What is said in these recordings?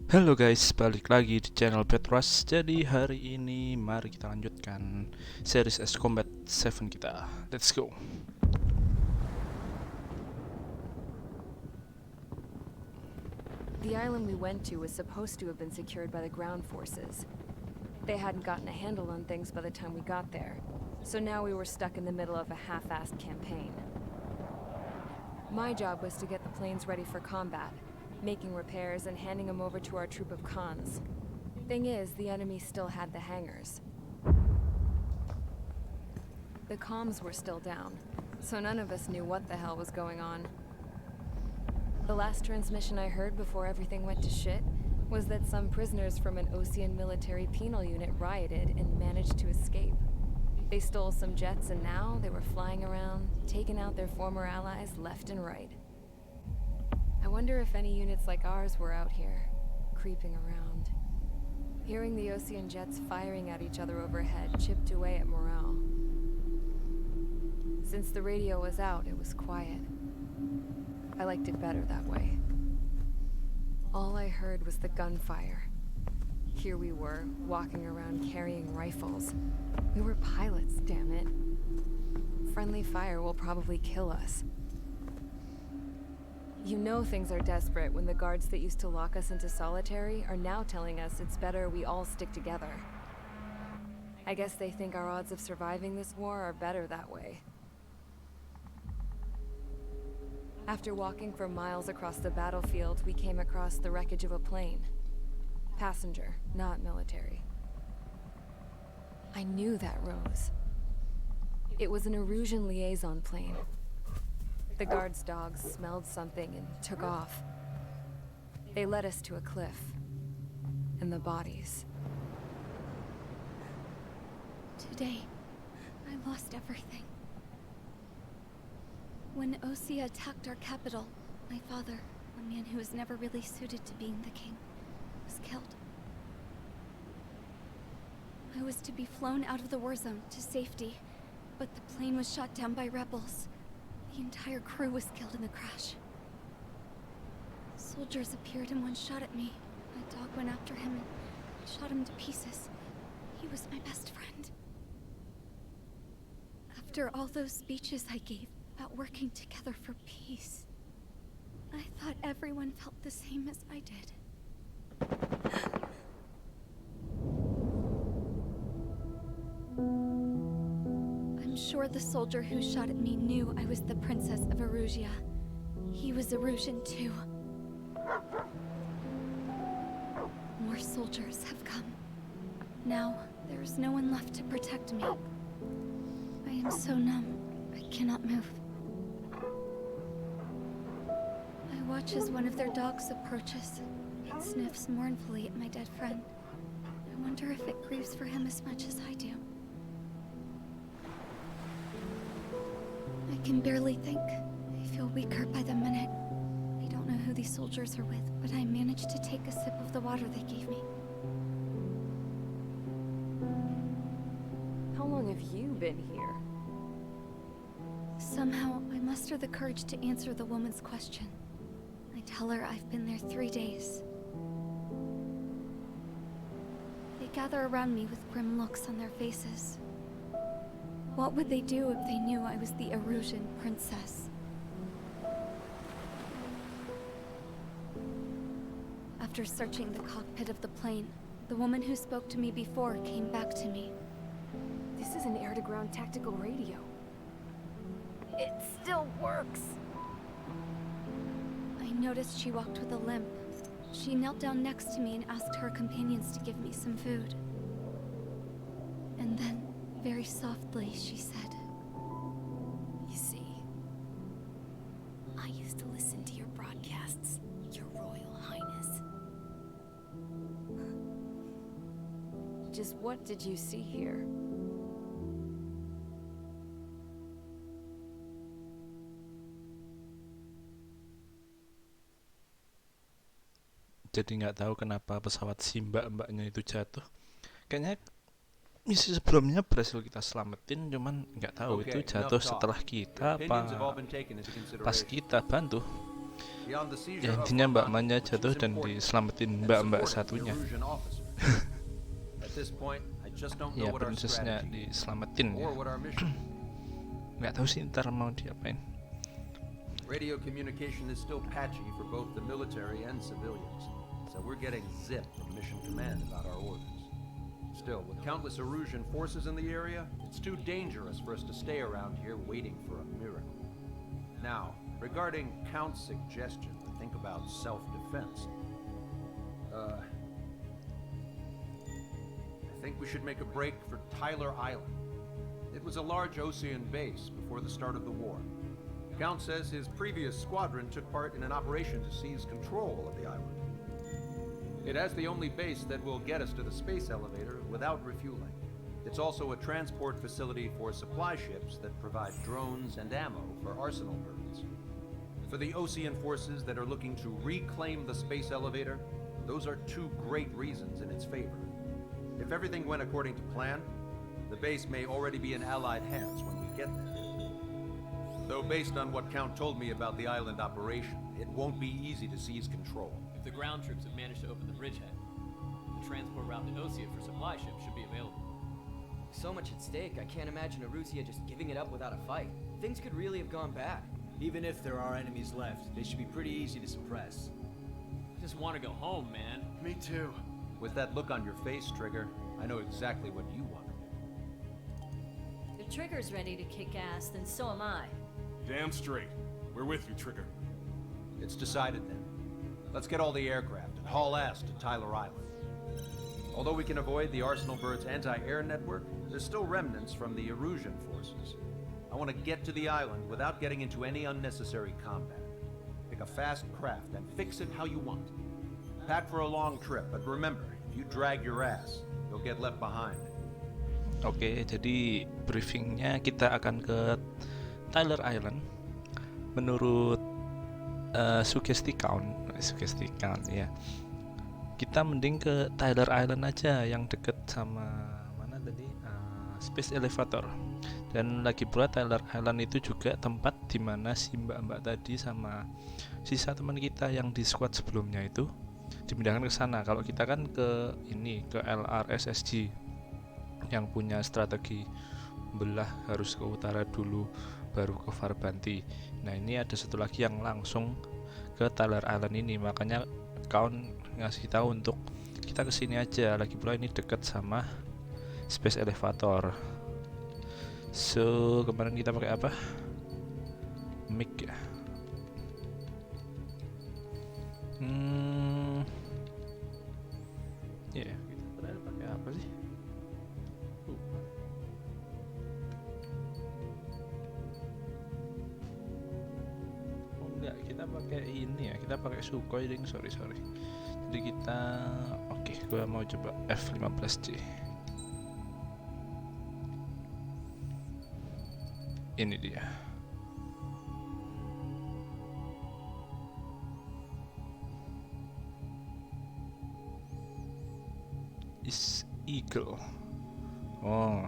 Halo guys, balik lagi di channel Petrus. Jadi hari ini mari kita lanjutkan series S Combat 7 kita. Let's go. The island we went to was supposed to have been secured by the ground forces. They hadn't gotten a handle on things by the time we got there, so now we were stuck in the middle of a half-assed campaign. My job was to get the planes ready for combat, making repairs and handing them over to our troop of cons. Thing is, the enemy still had the hangars. The comms were still down, so none of us knew what the hell was going on. The last transmission I heard before everything went to shit was that some prisoners from an Osean military penal unit rioted and managed to escape. They stole some jets and now they were flying around, taking out their former allies left and right. I wonder if any units like ours were out here, creeping around. Hearing the Osean jets firing at each other overhead chipped away at morale. Since the radio was out, it was quiet. I liked it better that way. All I heard was the gunfire. Here we were, walking around carrying rifles. We were pilots, damn it. Friendly fire will probably kill us. You know things are desperate when the guards that used to lock us into solitary are now telling us it's better we all stick together. I guess they think our odds of surviving this war are better that way. After walking for miles across the battlefield, we came across the wreckage of a plane. Passenger, not military. I knew that rose. It was an Erusian liaison plane. The guards' dogs smelled something and took off. They led us to a cliff. And the bodies. Today, I lost everything. When Osea attacked our capital, my father, a man who was never really suited to being the king, was killed. I was to be flown out of the war zone to safety, but the plane was shot down by rebels. The entire crew was killed in the crash. Soldiers appeared and one shot at me. My dog went after him and shot him to pieces. He was my best friend. After all those speeches I gave about working together for peace, I thought everyone felt the same as I did. I'm sure the soldier who shot at me knew I was the Princess of Erusia. He was Erusian too. More soldiers have come. Now, there is no one left to protect me. I am so numb, I cannot move. I watch as one of their dogs approaches. It sniffs mournfully at my dead friend. I wonder if it grieves for him as much as I do. I can barely think. I feel weaker by the minute. I don't know who these soldiers are with, but I managed to take a sip of the water they gave me. How long have you been here? Somehow, I muster the courage to answer the woman's question. I tell her I've been there 3 days. They gather around me with grim looks on their faces. What would they do if they knew I was the Erusian princess? After searching the cockpit of the plane, the woman who spoke to me before came back to me. This is an air-to-ground tactical radio. It still works. I noticed she walked with a limp. She knelt down next to me and asked her companions to give me some food. And then, very softly, she said, You see, I used to listen to your broadcasts, Your Royal Highness. Just what did you see here? Jadi nggak tahu kenapa pesawat si mbaknya itu jatuh. Kayaknya misi sebelumnya berhasil kita selamatin, cuman nggak tahu itu jatuh setelah kita apa pas kita bantu. Beyond the seizure Ya of intinya Mbak Makin, Manya which jatuh is dan important, diselamatin and mbak-mbak supporting the satunya. Erusian officer. At this point, I just don't know Ya what our princessnya strategy is, diselamatin ya. or what our mission is. Nggak tahu sih ntar mau diapain. Radio communication is still patchy for both the military and civilians, so we're getting zip from Mission Command about our orders. Still, with countless Erusian forces in the area, it's too dangerous for us to stay around here waiting for a miracle. Now, regarding Count's suggestion to think about self-defense, I think we should make a break for Tyler Island. It was a large Osean base before the start of the war. Count says his previous squadron took part in an operation to seize control of the island. It has the only base that will get us to the space elevator without refueling. It's also a transport facility for supply ships that provide drones and ammo for arsenal birds. For the Osean forces that are looking to reclaim the space elevator, those are two great reasons in its favor. If everything went according to plan, the base may already be in Allied hands when we get there. Though based on what Count told me about the island operation, it won't be easy to seize control. If the ground troops have managed to open the bridgehead, the transport route to Osea for supply ships should be available. So much at stake, I can't imagine Erusia just giving it up without a fight. Things could really have gone bad. Even if there are enemies left, they should be pretty easy to suppress. I just want to go home, man. Me too. With that look on your face, Trigger, I know exactly what you want. If Trigger's ready to kick ass, then so am I. Damn straight. We're with you, Trigger. It's decided then. Let's get all the aircraft and haul ass to Tyler Island. Although we can avoid the Arsenal Bird's anti-air network, there's still remnants from the Erusian forces. I want to get to the island without getting into any unnecessary combat. Pick a fast craft and fix it how you want. Pack for a long trip, but remember, if you drag your ass, you'll get left behind. Oke, jadi briefingnya kita akan ke Tyler Island. Menurut sugesti count ya. Kita mending ke Tyler Island aja yang deket sama mana tadi? Space Elevator. Dan lagi pula Tyler Island itu juga tempat dimana si mbak-mbak tadi sama sisa teman kita yang di squad sebelumnya itu dipindahkan ke sana. Kalau kita kan ke LRSSG yang punya strategi belah, harus ke utara dulu baru ke Farbanti. Nah ini ada satu lagi yang langsung ke Tyler Island ini, makanya kawan ngasih tahu untuk kita kesini aja. Lagi pula ini deket sama Space Elevator. So kemarin kita pakai apa? Mic ya. Ya kita terakhir pakai apa sih? Oh enggak, kita pakai ini ya. Kita pakai Sukhoi ding. Sorry. Jadi kita oke, gua mau coba F-15J. Ini dia. Is Eagle. Oh.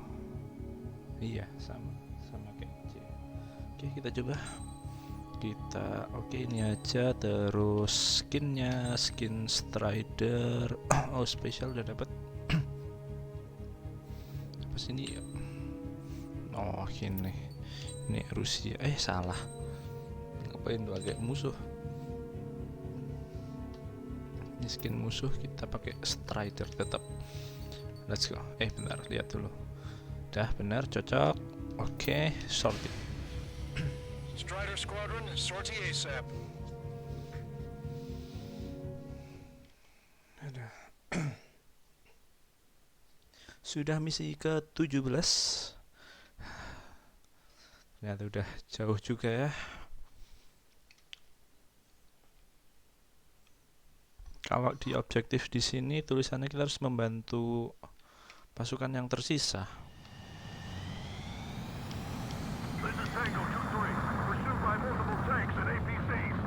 Iya, sama kayak J. Oke, kita coba. Ini aja, terus skinnya, skin Strider. Oh, spesial udah dapat. Apa sih ini? Oh, ini. Ini Rusia, salah. Ngapain tuh agak musuh? Ini skin musuh, kita pakai Strider tetap. Let's go. Benar, lihat dulu. Dah benar, cocok. Oke, sortie. Strider Squadron, sortie ASAP. Sudah misi ke-17. Ternyata udah jauh juga ya. Kalau di objektif di sini tulisannya kita harus membantu pasukan yang tersisa. This is Tango 2-3, pursued by multiple tanks and APCs.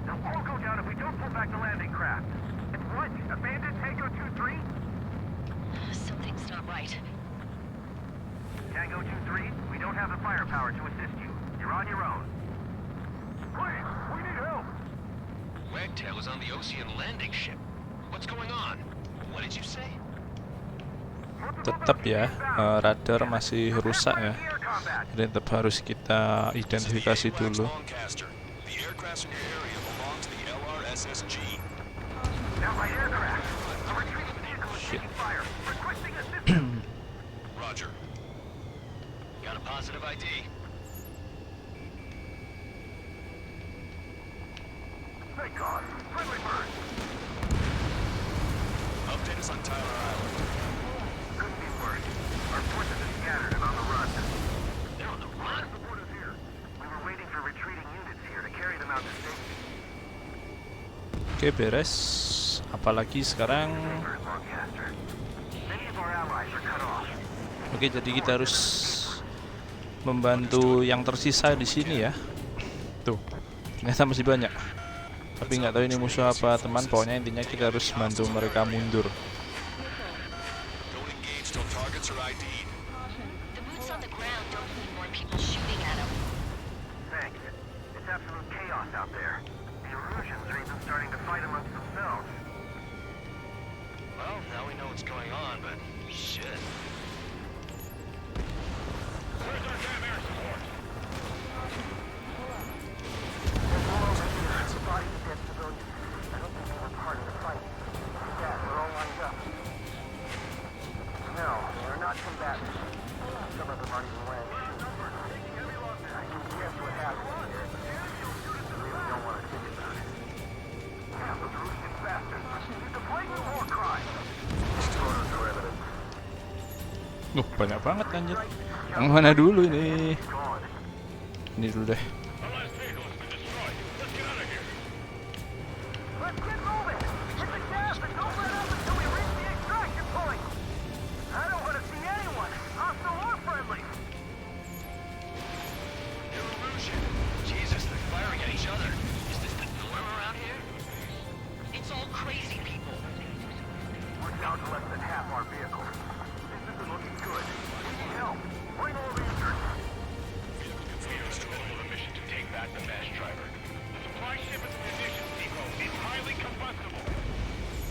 They'll all go down if we don't pull back the landing craft. What? Abandoned Tango 2-3? Something's not right. Tango 2-3, we don't have the firepower to assist you. You're on your own. Please, we need help. Wagtail is on the Ocean landing ship. What's going on? What did you say? Tetap ya, radar masih rusak ya. Jadi tetap harus kita identifikasi dulu. The aircraft in your area belong to the LRSSG. Allied aircraft. A retrieving vehicle is taking fire. Requesting assistance. Roger. Got a positive ID. Thank God. Friendly bird. Update us on Tyler Island. Couldn't be worse. Our forces are scattered and on the run. They're on the run? Support is here. We were waiting for retreating units here to carry them out to safety. Oke, beres. Apalagi sekarang. Many of our allies are cut off. Oke, jadi kita harus membantu yang tersisa di sini ya. Tuh, ternyata masih banyak. Tapi nggak tahu ini musuh apa teman. Pokoknya intinya kita harus bantu mereka mundur. Don't engage till targets are ID'd. The boots on the ground don't need more people shooting at them. Thanks. It's absolute chaos out there. The Erusians are even starting to fight amongst themselves. Well, now we know what's going on, but shit. Where's our damn air support? Bodies of dead civilians. I don't think they were part of the fight. Yeah, they're all lined up. No, they are not combatants. Some of them aren't even wearing shoes. I can guess what happened here. I really don't want to think about it. Damn, those Russian bastards. It's a blatant war crime. Photos are evidence. Banyak banget anjir. Yang mana dulu ini? Ini dulu deh.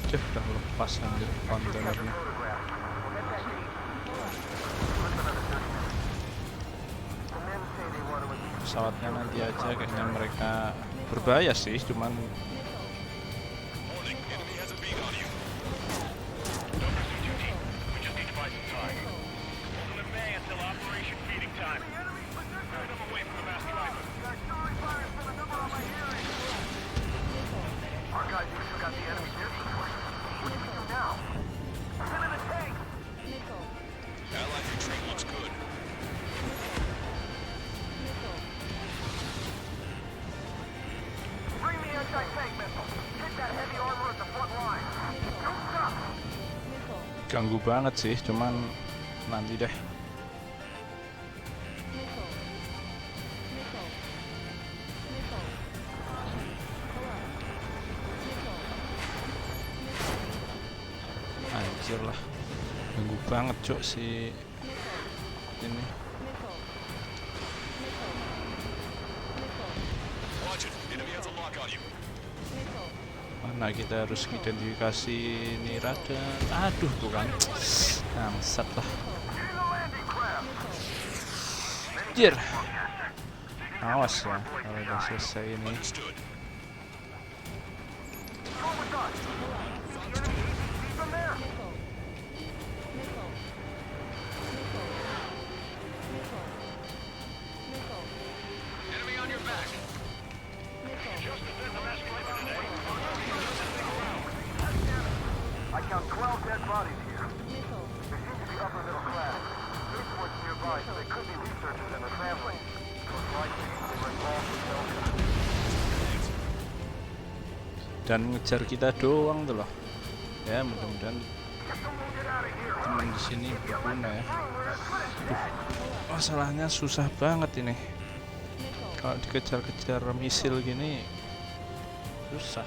Udah lepas anjir kontainernya. Pesawatnya nanti aja kayaknya mereka berbahaya sih, cuman ganggu banget sih, cuman nanti deh. Anjir lah, ganggu banget cok si ini. Mana kita harus identifikasi ini radar. Aduh tuh kan, bangsat lah. Anjir, awas ya kalau udah selesai ini. I count 12 dead bodies here. They seem to be upper middle class. Spaceport's nearby, so they could be researchers and their families. Most likely, they were involved with Delta. Dan ngejar kita doang tuh loh. Ya mudah-mudahan teman di sini berguna ya. Masalahnya susah banget ini. Kalau dikejar-kejar misil gini susah.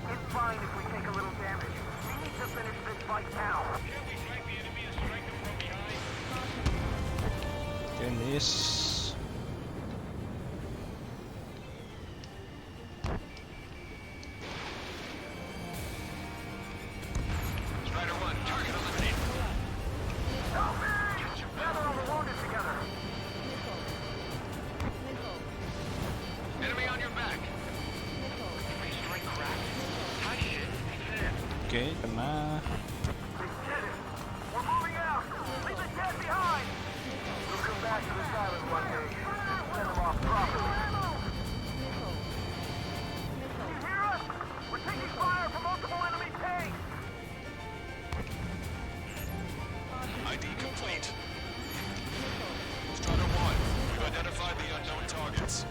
It's fine if we take a little damage. We need to finish this fight now. Oke, kena. We're moving out. Leave the dead behind. We'll come back to this island one day and send them off properly. Can you hear us? We're taking fire from multiple enemy tanks. ID complete. Strider 1, we've identified the unknown targets.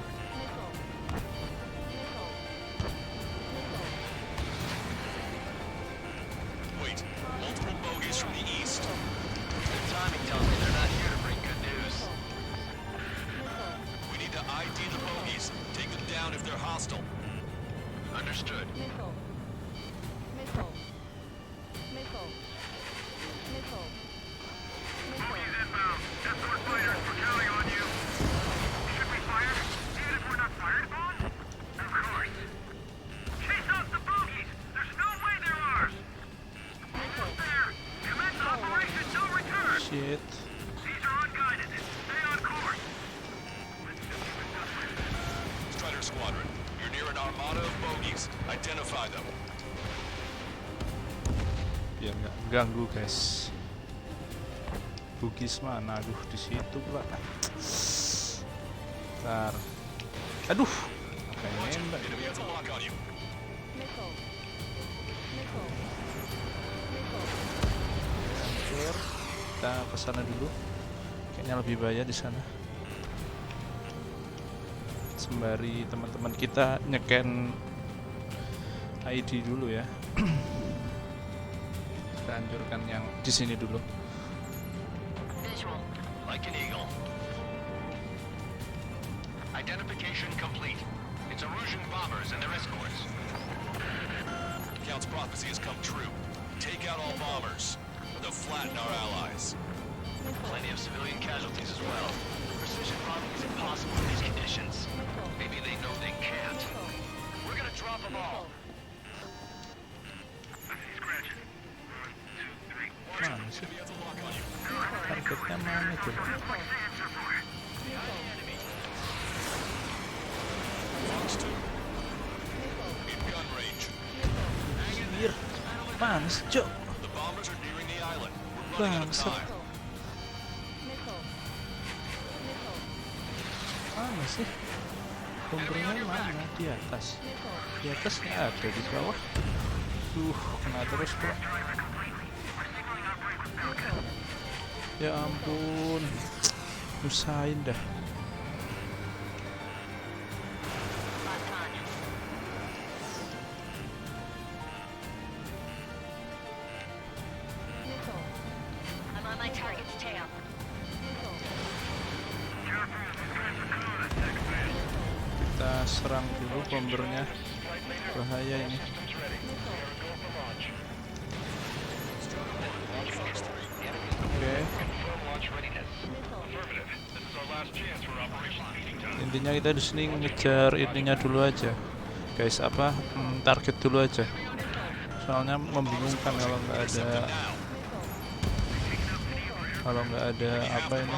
Wait, multiple bogies from the east. Their timing tells me they're not here to bring good news. We need to ID the bogies. Take them down if they're hostile. Understood. Bogies inbound. Escort fighters, we're counting on you. Should we fire? Even if we're not fired upon? Of course. Chase off the bogies. There's no way they're ours. Almost there. Commence operation no return. Shit. These are unguided. Stay on course. Strider Squadron, you're near an armada of bogies. Identify them. Biar nggak ganggu guys. Bugis mana? Aduh, di situ pula. Bentar. Aduh, apa yang nembak? Enemy has a lock on you. Hancur. Kita ke sana dulu. Kayaknya lebih bahaya di sana. Sembari teman-teman kita nyeken ID dulu ya. Kita hancurkan yang di sini dulu. Visual, like an eagle. Identification complete. It's Erusian bombers and their escorts. Count's prophecy has come true. Take out all bombers. They'll flatten our allies. Plenty of civilian casualties as well. Precision bombing is impossible in these conditions. Maybe they know they can't. We're gonna drop them all. Scratch. 1, 2, 3. Mana sih? Enemy has a lock on you. Targetnya mana tuh? Fox 2. In gun range. Anjir, mana sih, Cok? The bombers are nearing the island. We're running out of Bangsat. time. Mana sih? Bombernya mana? Di atas. Di atas nggak ada, di bawah. Kena terus kok. Ya ampun, usahain dah. I'm on my target's tail. Kita serang dulu bombernya. Bahaya ini. Oke. Intinya kita di sini ngejar ininya dulu aja, guys. Target dulu aja. Soalnya membingungkan kalau nggak ada apa ini.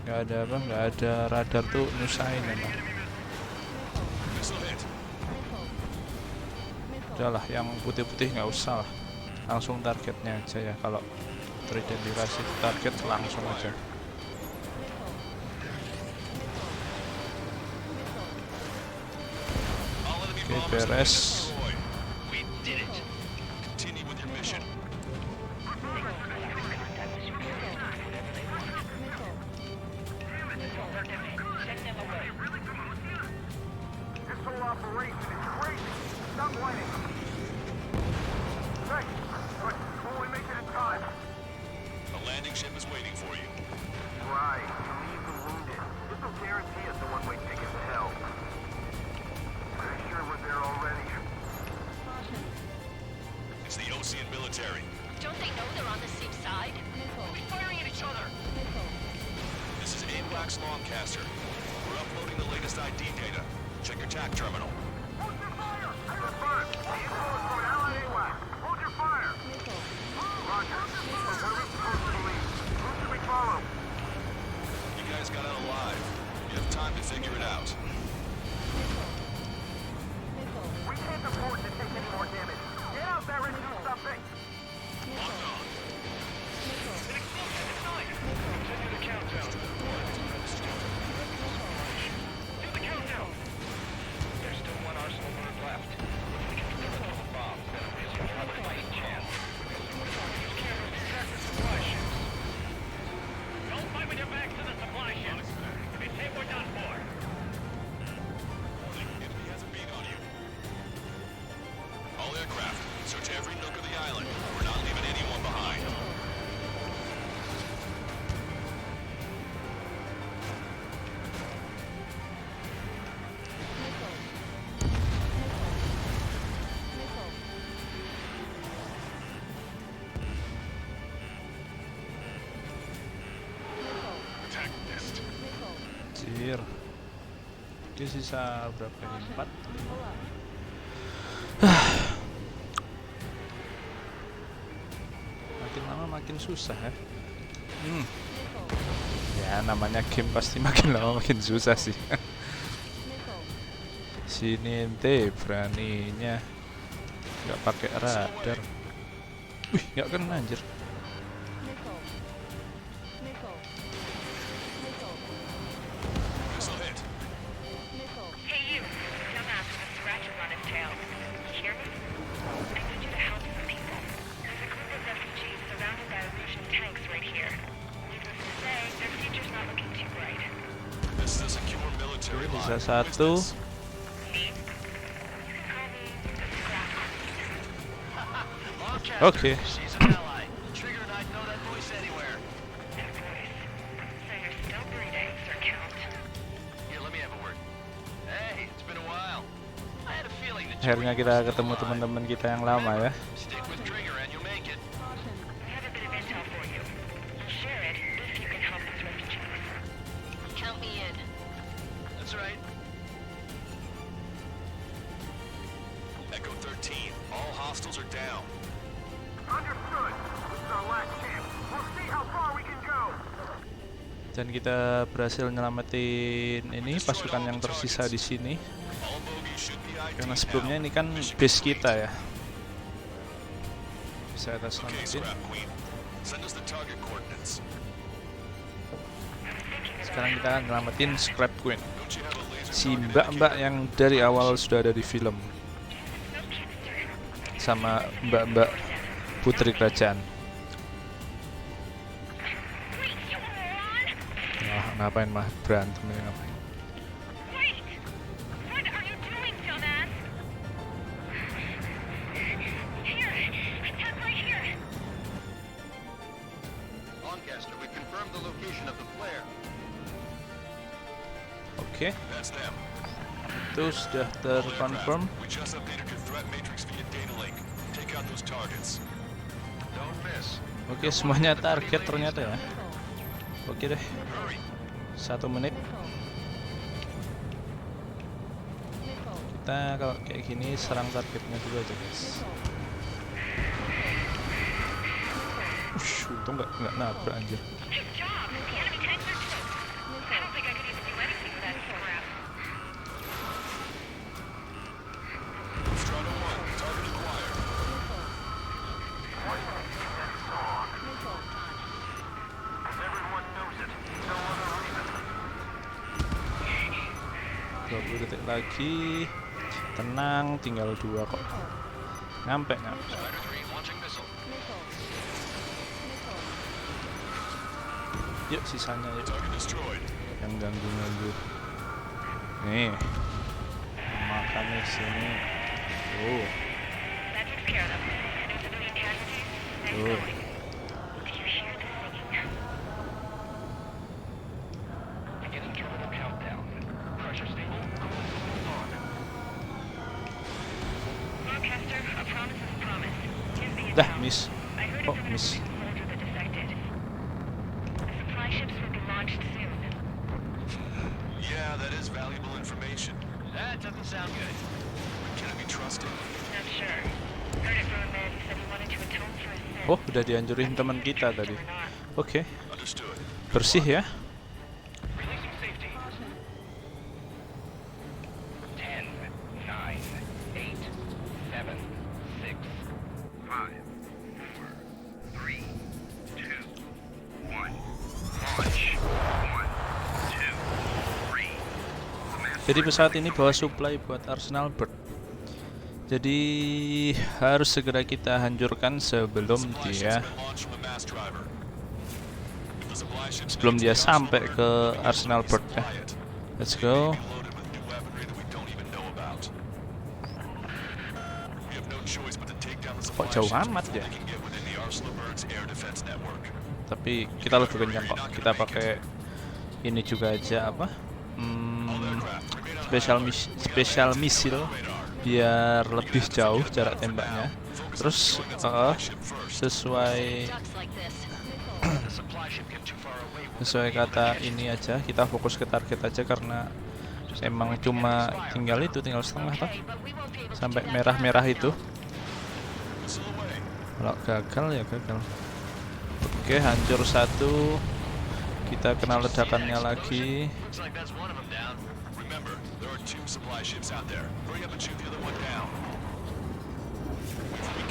Nggak ada radar tuh nyusahin emang. Udahlah, yang putih-putih nggak usah lah. Langsung targetnya aja ya, kalau teridentifikasi target langsung aja. Oke, beres. This whole operation is crazy. Stop whining. Thanks, but will we make it in time? A landing ship is waiting for you. Right, you leave the wounded. This will guarantee us a one-way ticket to hell. Pretty sure we're there already. It's the Ocean military. Don't they know they're on the same side? We're firing at each other. This is AWACS Longcaster. We're uploading the latest ID data. Check your TAC terminal. Hold your fire! Confirmed. The info is from Allied AWAC. Hold your fire! Roger. But what are we supposed to believe? Who should we follow? You guys got out alive. You have time to figure it out. We can't afford to take any pirate do something? Continue the countdown. Do the countdown. There's still one arsenal bird left. If we can deliver the bombs, then we'll have a fighting chance. Use cameras to track the supply ships. Don't fight with your backs to the supply ships. If it's hit, we're done for. Enemy has a beat on you. All aircraft, search every nook of the island. We're not leaving anyone behind. Attack missed. Anjir. Oke, sisa berapa ini? 4. Makin lama makin susah ya. Ya namanya game pasti makin lama makin susah sih. Sini ente beraninya nggak pakai radar. Wih, nggak kena anjir. Missile hit. Hey you, dumbass with a scratch on his tail. You hear me? I need you to help some people. There's a group of refugees surrounded by Russian tanks right here. Needless to say, their future's not looking too bright. This is a secure military Oke, line. bisa Who is satu. this? Me? You can call me the Scrap. Oke. She's an ally. Trigger and I'd know that voice anywhere. That voice. So you're still breathing, Sir Count. Here, let me have a word. Hey, it's been a while. I had a feeling that Akhirnya kita ketemu teman-teman kita yang lama ya. stick with Trigger and you'll make it. I have a bit of intel for you. I'll share it if you can help these refugees. Count me in. That's right. Echo 13. All hostiles are down. Understood. This is our last chance. We'll see how far we can go. Dan kita berhasil nyelamatin ini pasukan yang tersisa di sini. All bogies should be ID'd Karena now. sebelumnya ini kan Mission base complete. kita ya. Bisa kita Okay, selamatin. Scrap Queen. Send us the target coordinates. Sekarang kita akan nyelamatin Scrap Queen, Don't you have a laser si target mbak-mbak indicator? yang dari awal sudah ada di film, sama mbak-mbak putri kerajaan. Wah, ngapain mah berantem ini ngapain? Wait! What are you doing, dumbass? Here! Attack right here! Lancaster, we confirmed the location of the flare. Oke, That's them. itu sudah All aircraft, terkonfirm. we just updated your threat matrix via data link. Take out those targets. Don't miss. Oke, semuanya target ternyata ya. Oke deh, Hurry. 1 menit. Kita kalau kayak gini serang targetnya dulu aja guys. Untung nggak nabrak anjir. Good job! The enemy tanks are toast. I don't think I could even do anything with that scrap. Strata 1, target acquired. Everyone knows it. No other reason. 20 detik lagi. Tenang, tinggal 2 kok. Nyampe. Spider 3 launching missile. Yuk sisanya yuk. Target destroyed. Yang ganggu-ganggu. Nih. Makan nih sini. Oh. That takes care of them. No civilian casualties? Nice Oh. going. Did you hear the singing? Beginning terminal countdown. Pressure stable. Lancaster, a promise is a promise. Here's the Dah, intel. miss. I heard Oh, of an miss. American soldier that defected. The supply ships will be launched soon. Yeah, that is valuable information. That doesn't sound good. Can it be trusted? Not sure. Heard it from a man who said he wanted to atone for his sin. Oh, udah dihancurin teman kita tadi. Oke, Understood. bersih ya. Releasing safety. 10, 9, 8, 7, 6, Jadi pesawat ini bawa supply buat Arsenal Bird. Jadi harus segera kita hancurkan sebelum dia sampai ke Arsenal Bird ya. Let's go. Kok jauh amat ya? Tapi kita lebih kencang kok. Kita pakai ini juga aja apa? Special missile biar lebih jauh jarak tembaknya. Terus sesuai kata ini aja, kita fokus ke target aja karena emang cuma tinggal setengah toh sampai merah-merah itu. Kalau gagal ya gagal. Oke, hancur satu. Kita kena ledakannya lagi.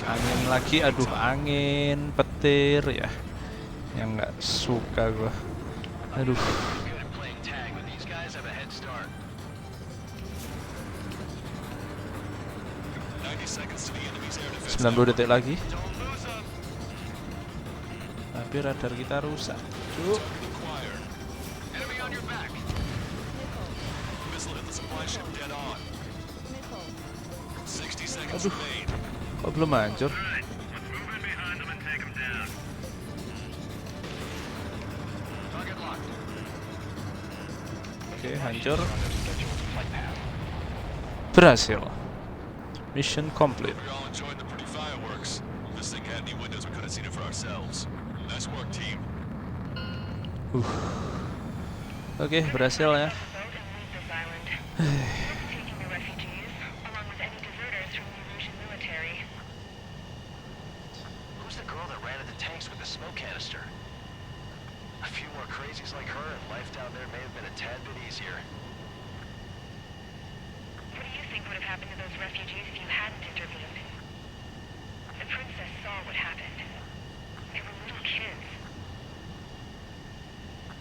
Angin lagi, aduh angin petir ya. Yang nggak suka gua. Aduh. 90 detik lagi. Tapi radar kita rusak. Cuk. Aduh. Kok belum hancur? Oke, hancur. Berhasil. Mission complete. Oke, berhasil ya.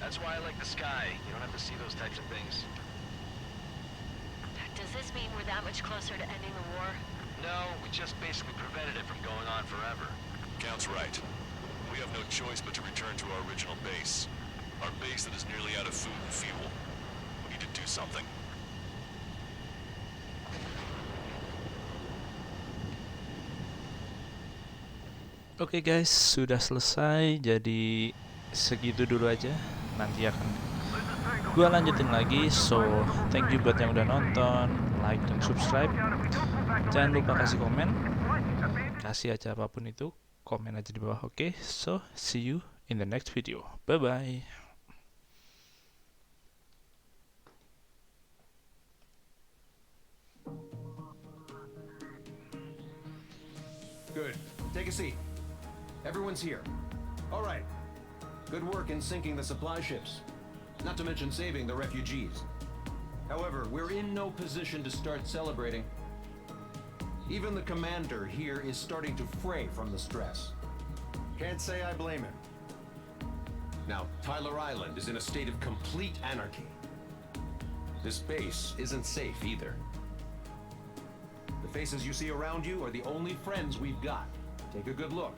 That's why I like the sky. You don't have to see those types of things. Does this mean we're that much closer to ending the war? No, we just basically prevented it from going on forever. Count's right. We have no choice but to return to our original base. Our base that is nearly out of food and fuel. We need to do something. Oke guys, sudah selesai. Jadi segitu dulu aja. Nanti akan gua lanjutin lagi. So thank you buat yang udah nonton, like dan subscribe. Jangan lupa kasih komen, kasih aja apapun itu, komen aja di bawah. Oke, so see you in the next video. Bye bye. Good. Take a seat. Everyone's here. All right. Good work in sinking the supply ships. Not to mention saving the refugees. However, we're in no position to start celebrating. Even the commander here is starting to fray from the stress. Can't say I blame him. Now, Tyler Island is in a state of complete anarchy. This base isn't safe either. The faces you see around you are the only friends we've got. Take a good look.